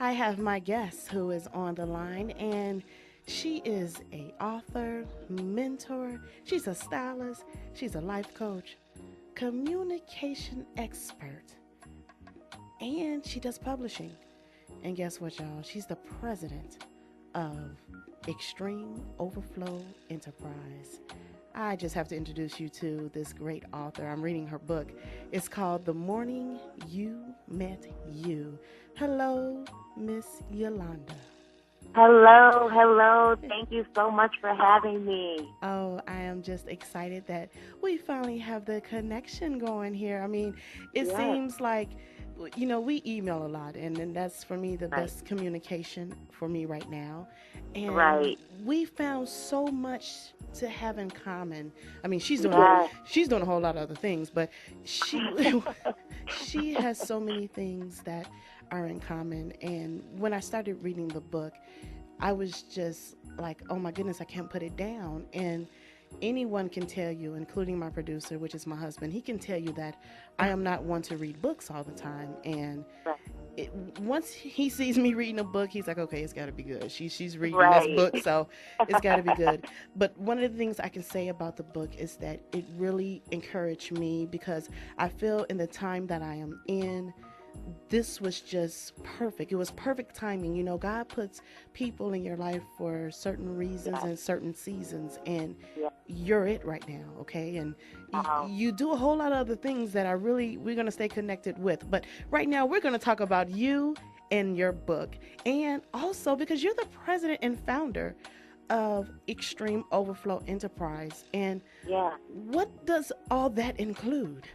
I have my guest who is on the line, and she is a author, mentor, she's a stylist, she's a life coach, communication expert, and she does publishing. And guess what, y'all? She's the president of Extreme Overflow Enterprise. I just have to introduce you to this great author. I'm reading her book. It's called The Morning You Met You. Hello, Miss Yolanda. Hello, hello. Thank you so much for having me. Oh, I am just excited that we finally have the connection going here. I mean, it Yes, seems like, we email a lot, and that's for me the right, best communication for me right now. And right. we found so much to have in common. I mean, Yes, she's doing a whole lot of other things, but she she has so many things that are in common. And when I started reading the book, I was just like, oh my goodness, I can't put it down. And anyone can tell you, including my producer, which is my husband, he can tell you that I am not one to read books all the time. And right, once he sees me reading a book, he's like, okay, it's got to be good. She's reading this right. book, so it's got to be good. But one of the things I can say about the book is that it really encouraged me because I feel in the time that I am in, this was just perfect. It was perfect timing. God puts people in your life for certain reasons Yes, and certain seasons, and yes. you're it right now, okay? And Wow. you do a whole lot of other things that we're going to stay connected with. But right now, we're going to talk about you and your book, and also because you're the president and founder of Extreme Overflow Enterprise. And Yeah, what does all that include?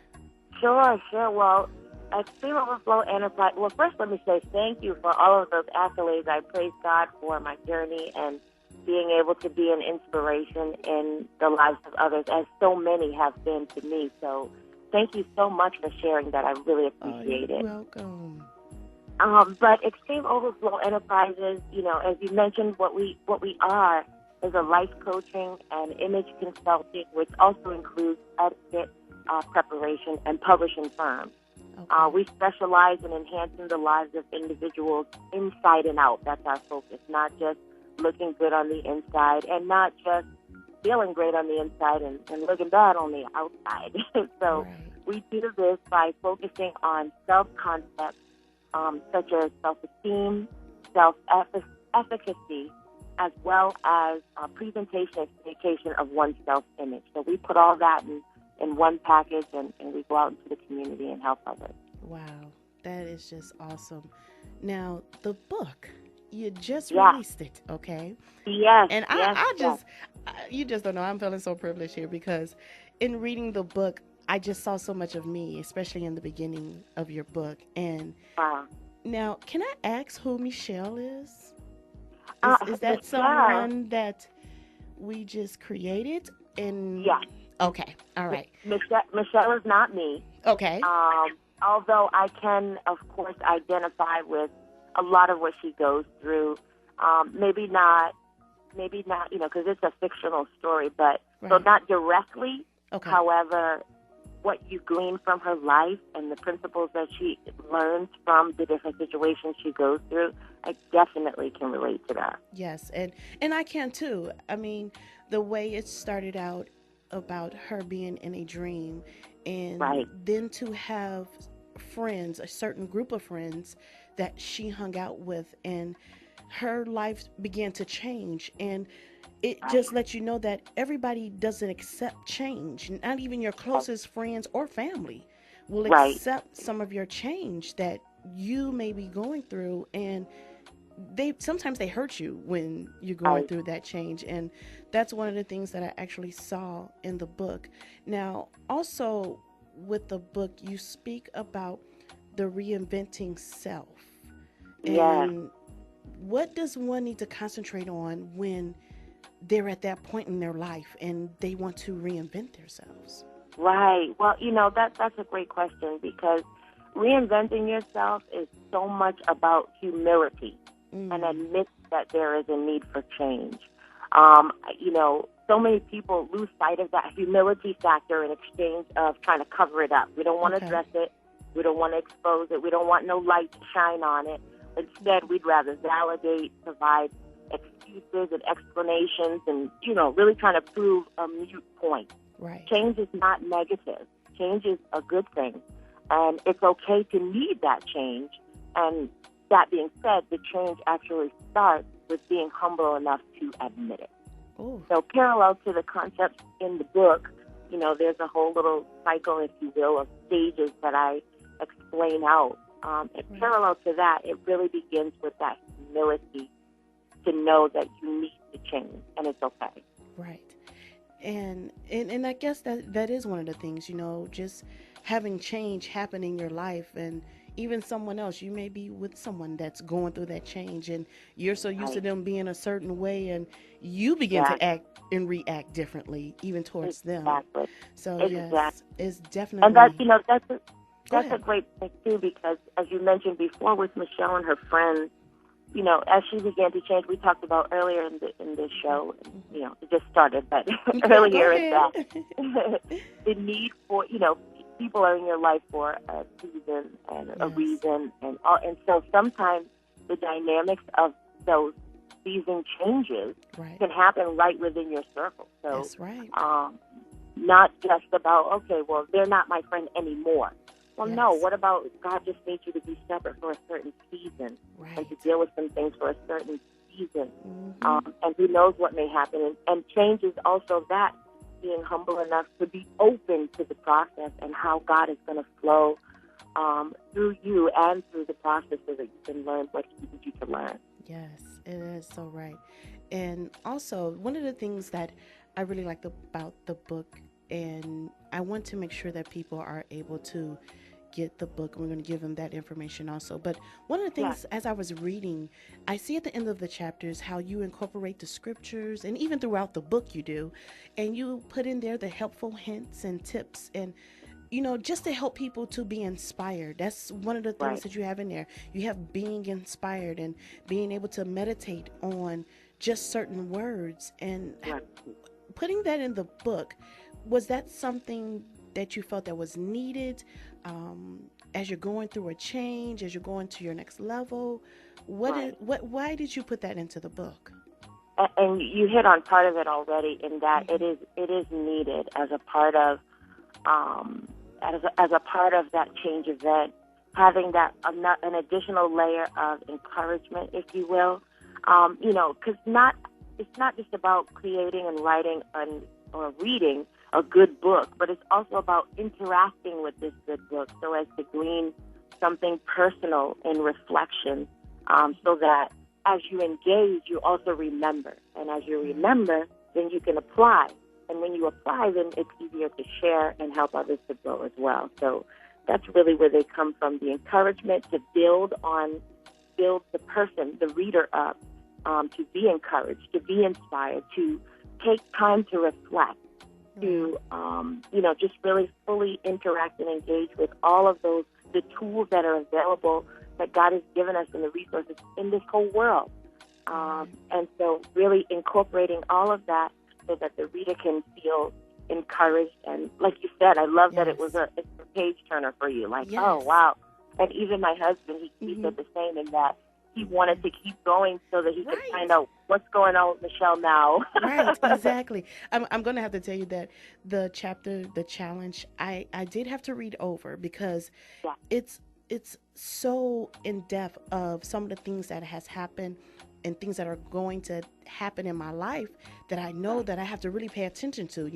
sure, sure. Well, Extreme Overflow Enterprise. Well, first, let me say thank you for all of those accolades. I praise God for my journey and being able to be an inspiration in the lives of others, as so many have been to me. So, thank you so much for sharing that. I really Oh, you're appreciate it. welcome. But Extreme Overflow Enterprises, as you mentioned, what we are is a life coaching and image consulting, which also includes etiquette preparation and publishing firm. Okay. We specialize in enhancing the lives of individuals inside and out. That's our focus, not just looking good on the inside and not just feeling great on the inside and looking bad on the outside. So Right. we do this by focusing on self-concept, such as self-esteem, self-efficacy, as well as presentation and communication of one's self-image. So we put all that in one package, and we go out into the community and help others. Wow. That is just awesome. Now, the book, you just Yeah. released it, okay? Yes, And yes, yes. you just don't know. I'm feeling so privileged here because in reading the book, I just saw so much of me, especially in the beginning of your book. And Wow. now, can I ask who Michelle is? Is that Michelle, someone that we just created? And yes. okay, all right, Michelle is not me. okay, Although I can, of course, identify with a lot of what she goes through. Maybe not, because it's a fictional story, but so right, not directly. okay. However, what you glean from her life and the principles that she learns from the different situations she goes through, I definitely can relate to that. Yes, and I can too. I mean, the way it started out about her being in a dream and Right, then to have friends, a certain group of friends that she hung out with and her life began to change and it right, just lets you know that everybody doesn't accept change. Not even your closest friends or family will right, accept some of your change that you may be going through and they sometimes they hurt you when you're going right. through that change, and that's one of the things that I actually saw in the book. Now also with the book you speak about the reinventing self, Yes. and what does one need to concentrate on when they're at that point in their life and they want to reinvent themselves? Right. Well, that's a great question because reinventing yourself is so much about humility and Mm, admit that there is a need for change. So many people lose sight of that humility factor in exchange of trying to cover it up. We don't want to okay. address it. We don't want to expose it. We don't want no light to shine on it. Instead, we'd rather validate, provide excuses and explanations and, really trying to prove a mute point. Right. Change is not negative. Change is a good thing. And it's okay to need that change. And that being said, the change actually starts with being humble enough to admit it. Ooh. So parallel to the concepts in the book, there's a whole little cycle, if you will, of stages that I explain out. And parallel to that, it really begins with that humility to know that you need to change, and it's okay. Right. And I guess that is one of the things, just having change happen in your life, and even someone else. You may be with someone that's going through that change, and you're so used to them being a certain way, and you begin to act and react differently, even towards them. So yes, it's definitely. And that's a great thing too, because as you mentioned before with Michelle and her friends, as she began to change, we talked about earlier in this show, it just started, but earlier is that the need for, people are in your life for a season and a reason, and so sometimes the dynamics of those season changes can happen right within your circle. So that's right. Not just about, okay, well, they're not my friend anymore. Well, no, what about God just made you to be separate for a certain season and to deal with some things for a certain season? And who knows what may happen. And change is also that, being humble enough to be open to the process and how God is going to flow through you and through the process so that you can learn what He needs you to learn. Yes, it is so right. And also, one of the things that I really liked about the book, and I want to make sure that people are able to get the book, and we're going to give them that information also. But one of the things, as I was reading, I see at the end of the chapters how you incorporate the scriptures, and even throughout the book you do, and you put in there the helpful hints and tips, and just to help people to be inspired. That's one of the things that you have in there. You have being inspired and being able to meditate on just certain words, and putting that in the book. Was that something that you felt that was needed as you're going through a change, as you're going to your next level? Why did you put that into the book? And you hit on part of it already, in that it is needed as a part of as a part of that change event, having that an additional layer of encouragement, if you will, because it's not just about creating and writing or reading a good book, but it's also about interacting with this good book so as to glean something personal in reflection, so that as you engage, you also remember. And as you remember, then you can apply. And when you apply, then it's easier to share and help others to grow as well. So that's really where they come from, the encouragement to build the person, the reader up, to be encouraged, to be inspired, to take time to reflect, to, just really fully interact and engage with all of the tools that are available that God has given us and the resources in this whole world. And so really incorporating all of that so that the reader can feel encouraged. And like you said, I love that it's a page turner for you. Like, oh, wow. And even my husband, he said the same, in that he wanted to keep going so that he could find out what's going on with Michelle now. Right, exactly. I'm going to have to tell you that the chapter, the challenge, I did have to read over, because it's so in depth of some of the things that has happened and things that are going to happen in my life that I know that I have to really pay attention to.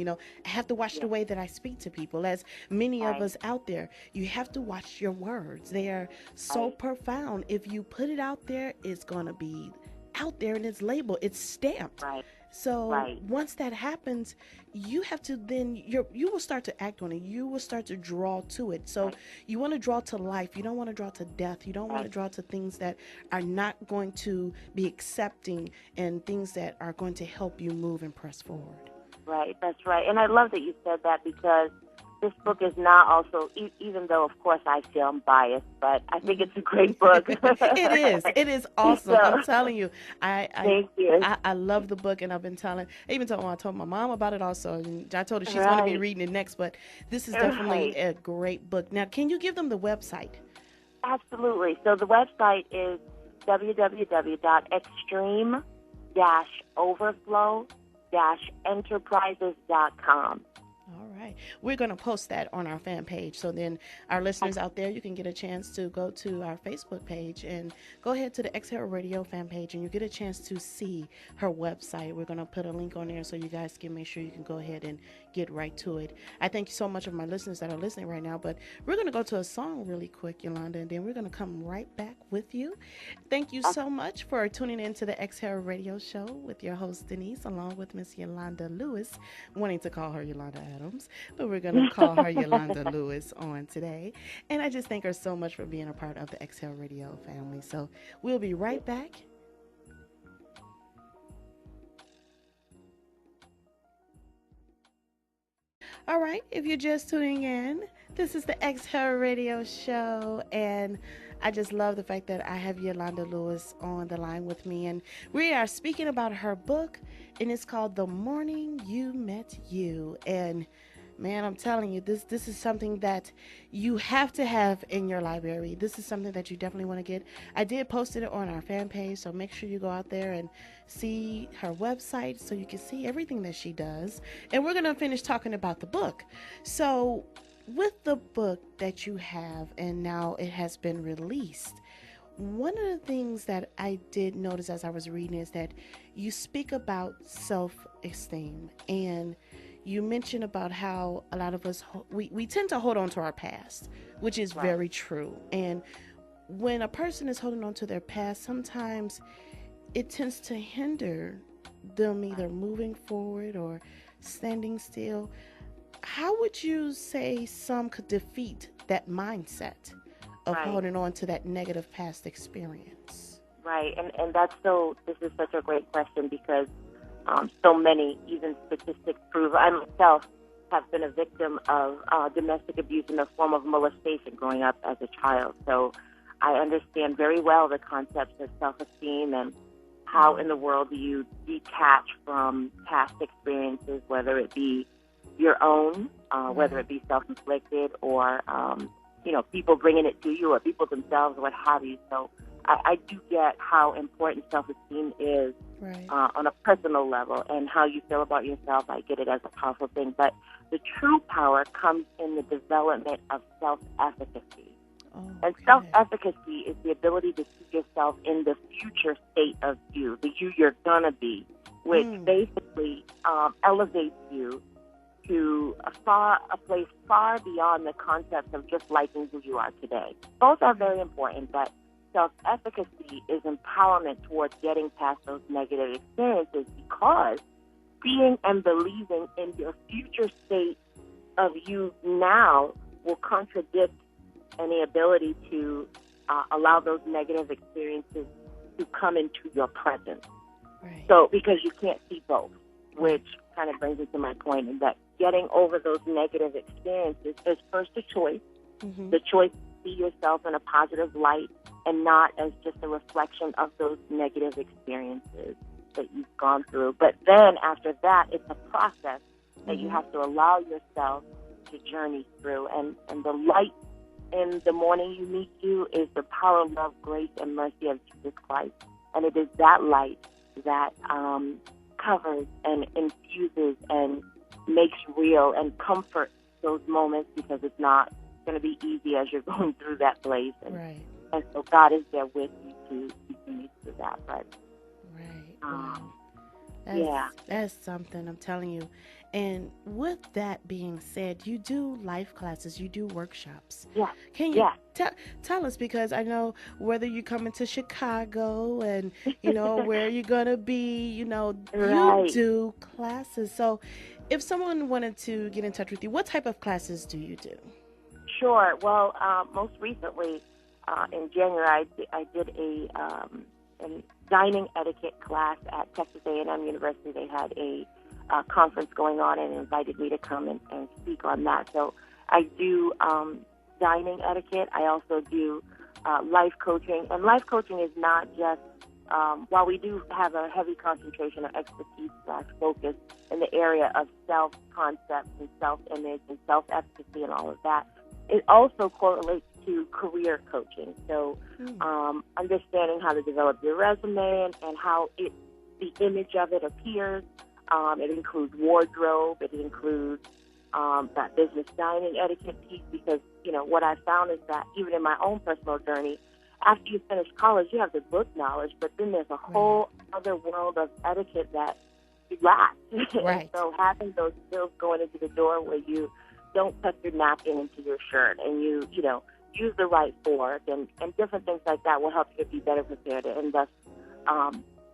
I have to watch the way that I speak to people. As many of us out there, you have to watch your words. They are so profound. If you put it out there, it's going to be out there, and it's labeled, it's stamped. So once that happens, you have to then, you will start to act on it. You will start to draw to it. So you want to draw to life. You don't want to draw to death. You don't want to draw to things that are not going to be accepting, and things that are going to help you move and press forward. Right, that's right. And I love that you said that, because this book is not also, even though, of course, I feel I'm biased, but I think it's a great book. It is awesome. So, I'm telling you. Thank you. I love the book, and I told my mom about it also, and I told her she's going to be reading it next, but this is definitely a great book. Now, can you give them the website? Absolutely. So the website is www.extreme-overflow-enterprises.com. All right. We're going to post that on our fan page. So then our listeners out there, you can get a chance to go to our Facebook page and go ahead to the Exhale Radio fan page and you get a chance to see her website. We're going to put a link on there so you guys can make sure you can go ahead and get right to it. I thank you so much of my listeners that are listening right now, but we're going to go to a song really quick, Yolanda, and then we're going to come right back with you. Thank you so much for tuning in to the Exhale Radio Show with your host, Denise, along with Miss Yolanda Lewis, wanting to call her Yolanda Adams, but we're going to call her Yolanda Lewis on today. And I just thank her so much for being a part of the Exhale Radio family. So we'll be right back. All right, if you're just tuning in, this is the Exhale Radio Show, and I just love the fact that I have Yolanda Lewis on the line with me, and we are speaking about her book, and it's called The Morning You Met You. And man, I'm telling you, this is something that you have to have in your library. This is something that you definitely want to get. I did post it on our fan page, so make sure you go out there and see her website so you can see everything that she does. And we're going to finish talking about the book. So with the book that you have, and now it has been released, one of the things that I did notice as I was reading is that you speak about self-esteem, and you mentioned about how a lot of us, we tend to hold on to our past, which is very true. And when a person is holding on to their past, sometimes it tends to hinder them either moving forward or standing still. How would you say some could defeat that mindset of holding on to that negative past experience? Right, and this is such a great question because so many, even statistics prove, I myself have been a victim of domestic abuse in the form of molestation growing up as a child. So I understand very well the concepts of self-esteem and how in the world do you detach from past experiences, whether it be your own, whether it be self-inflicted or, people bringing it to you or people themselves or what have you. So I do get how important self-esteem is on a personal level, and how you feel about yourself. I get it as a powerful thing. But the true power comes in the development of self-efficacy. And self-efficacy is the ability to see yourself in the future state of you, the you you're going to be, which basically elevates you to a place far beyond the concept of just liking who you are today. Both are very important, but self-efficacy is empowerment towards getting past those negative experiences, because seeing and believing in your future state of you now will contradict any ability to allow those negative experiences to come into your present. So, because you can't see both, which kind of brings me to my point, in that getting over those negative experiences is first a choice, the choice to see yourself in a positive light and not as just a reflection of those negative experiences that you've gone through. But then after that, it's a process that you have to allow yourself to journey through. And the light in the morning you meet you is the power, love, grace, and mercy of Jesus Christ. And it is that light that covers and infuses and makes real and comforts those moments, because it's not going to be easy as you're going through that place. And so God is there with you to continue through that. But that's something, I'm telling you. And with that being said, you do life classes, you do workshops. Can you tell us, because I know whether you're coming to Chicago and, where you're going to be, you do classes. So if someone wanted to get in touch with you, what type of classes do you do? Sure. Well, most recently, in January, I did a dining etiquette class at Texas A&M University. They had a conference going on and invited me to come and speak on that. So I do dining etiquette. I also do life coaching. And life coaching is not just, while we do have a heavy concentration of expertise / focus in the area of self-concept and self-image and self-efficacy and all of that, it also correlates into career coaching. So understanding how to develop your resume and how the image of it appears. It includes wardrobe. It includes that business dining etiquette piece, because, what I found is that even in my own personal journey, after you finish college, you have the book knowledge, but then there's a whole other world of etiquette that you lack. Right. And so having those skills going into the door where you don't tuck your napkin into your shirt and you use the right fork and different things like that will help you to be better prepared and thus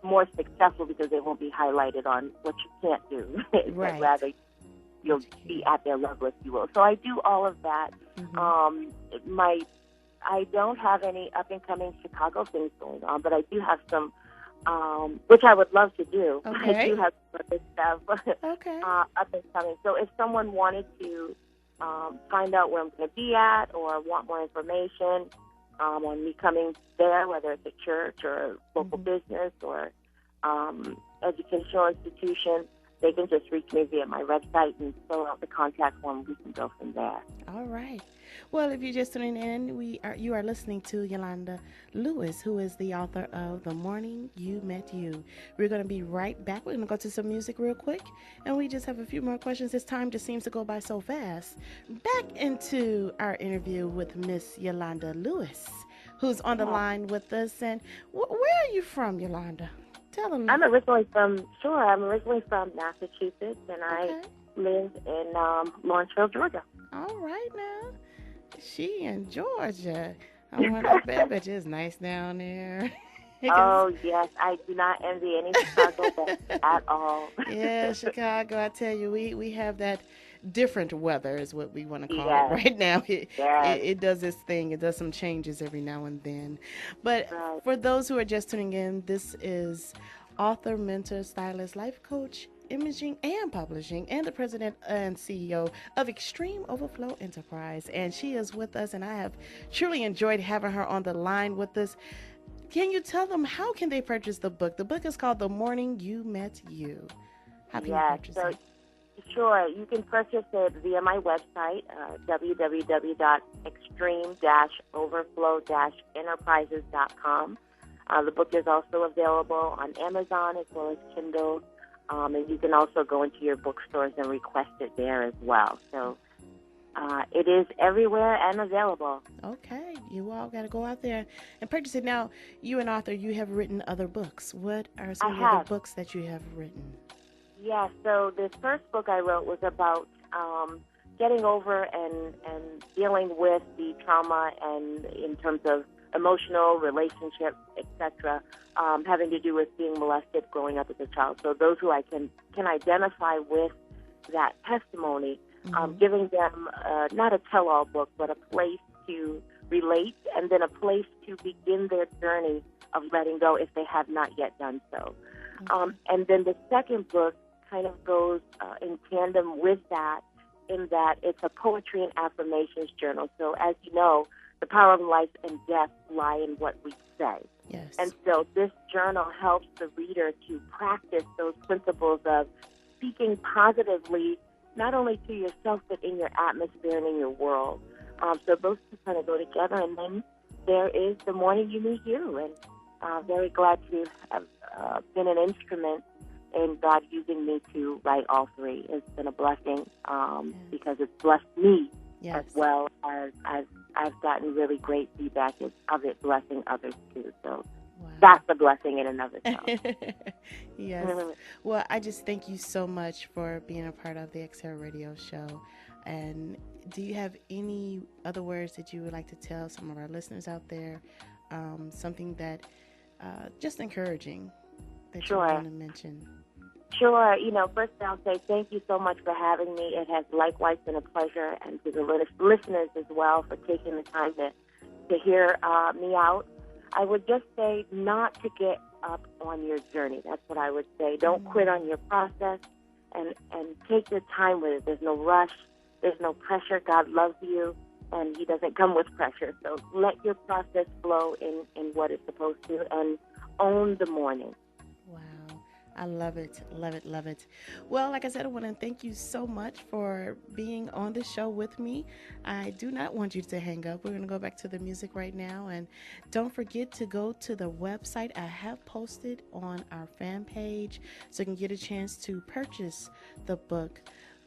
more successful, because they won't be highlighted on what you can't do. Right. But rather, you'll be at their level, if you will. So I do all of that. I don't have any up-and-coming Chicago things going on, but I do have some, which I would love to do. Okay. I do have some other stuff Okay. up-and-coming. So if someone wanted to find out where I'm going to be at or want more information on me coming there, whether it's a church or a local business or educational institution, they can just reach me via my website and fill out the contact form. We can go from there. All right. Well, if you're just tuning in, you are listening to Yolanda Lewis, who is the author of The Morning You Met You. We're going to be right back. We're going to go to some music real quick, and we just have a few more questions. This time just seems to go by so fast. Back into our interview with Miss Yolanda Lewis, who's on the line with us. And where are you from, Yolanda? Tell them. I'm originally from Massachusetts, and I live in Lawrenceville, Georgia. All right now. She in Georgia. I bet it's nice down there. Oh, yes. I do not envy any Chicago at all. Yeah, Chicago, I tell you, we have that different weather is what we want to call it right now. It does its thing. It does some changes every now and then. But for those who are just tuning in, this is author, mentor, stylist, life coach, imaging and publishing, and the president and CEO of Extreme Overflow Enterprise. And she is with us, and I have truly enjoyed having her on the line with us. Can you tell them how can they purchase the book? The book is called The Morning You Met You. How can you purchase it? Sure. You can purchase it via my website, www.extreme-overflow-enterprises.com. The book is also available on Amazon as well as Kindle. And you can also go into your bookstores and request it there as well. So it is everywhere and available. Okay. You all got to go out there and purchase it. Now, you an author, you have written other books. What are some of the other books that you have written? Yeah, so the first book I wrote was about getting over and dealing with the trauma and in terms of emotional, relationships, etc., having to do with being molested growing up as a child. So those who I can identify with that testimony, giving them not a tell-all book, but a place to relate and then a place to begin their journey of letting go if they have not yet done so. And then the second book kind of goes in tandem with that, in that it's a poetry and affirmations journal. So as you know, the power of life and death lie in what we say. Yes. And so this journal helps the reader to practice those principles of speaking positively, not only to yourself, but in your atmosphere and in your world. So those two kind of go together. And then there is The Morning You Meet You. And very glad to have been an instrument in God using me to write all three. It's been a blessing because it's blessed me as well as I've gotten really great feedback of it blessing others too. So that's a blessing in and of itself. Yes. Well, I just thank you so much for being a part of the Exhale Radio Show. And do you have any other words that you would like to tell some of our listeners out there? Something that just encouraging that you want to mention? Sure. First I'll say thank you so much for having me. It has likewise been a pleasure, and to the listeners as well for taking the time to hear me out. I would just say not to get up on your journey. That's what I would say. Don't quit on your process, and take your time with it. There's no rush. There's no pressure. God loves you, and He doesn't come with pressure. So let your process flow in what it's supposed to, and own the morning. Wow. I love it, love it, love it. Well, like I said, I want to thank you so much for being on the show with me. I do not want you to hang up. We're going to go back to the music right now. And don't forget to go to the website I have posted on our fan page so you can get a chance to purchase the book,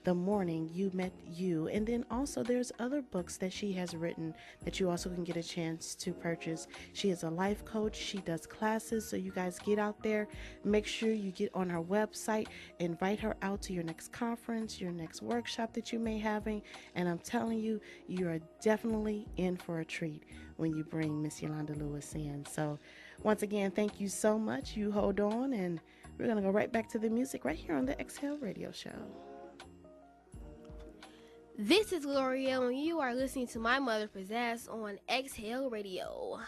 The Morning You Met You. And then also there's other books that she has written that you also can get a chance to purchase. She is a life coach. She does classes. So you guys get out there, make sure you get on her website, invite her out to your next conference, your next workshop that you may having. And I'm telling you, you are definitely in for a treat when you bring Miss Yolanda Lewis in. So once again, thank you so much. You hold on, and we're going to go right back to the music right here on the Exhale Radio Show. This is L'Oreal, and you are listening to My Mother Pizzazz on Exhale Radio.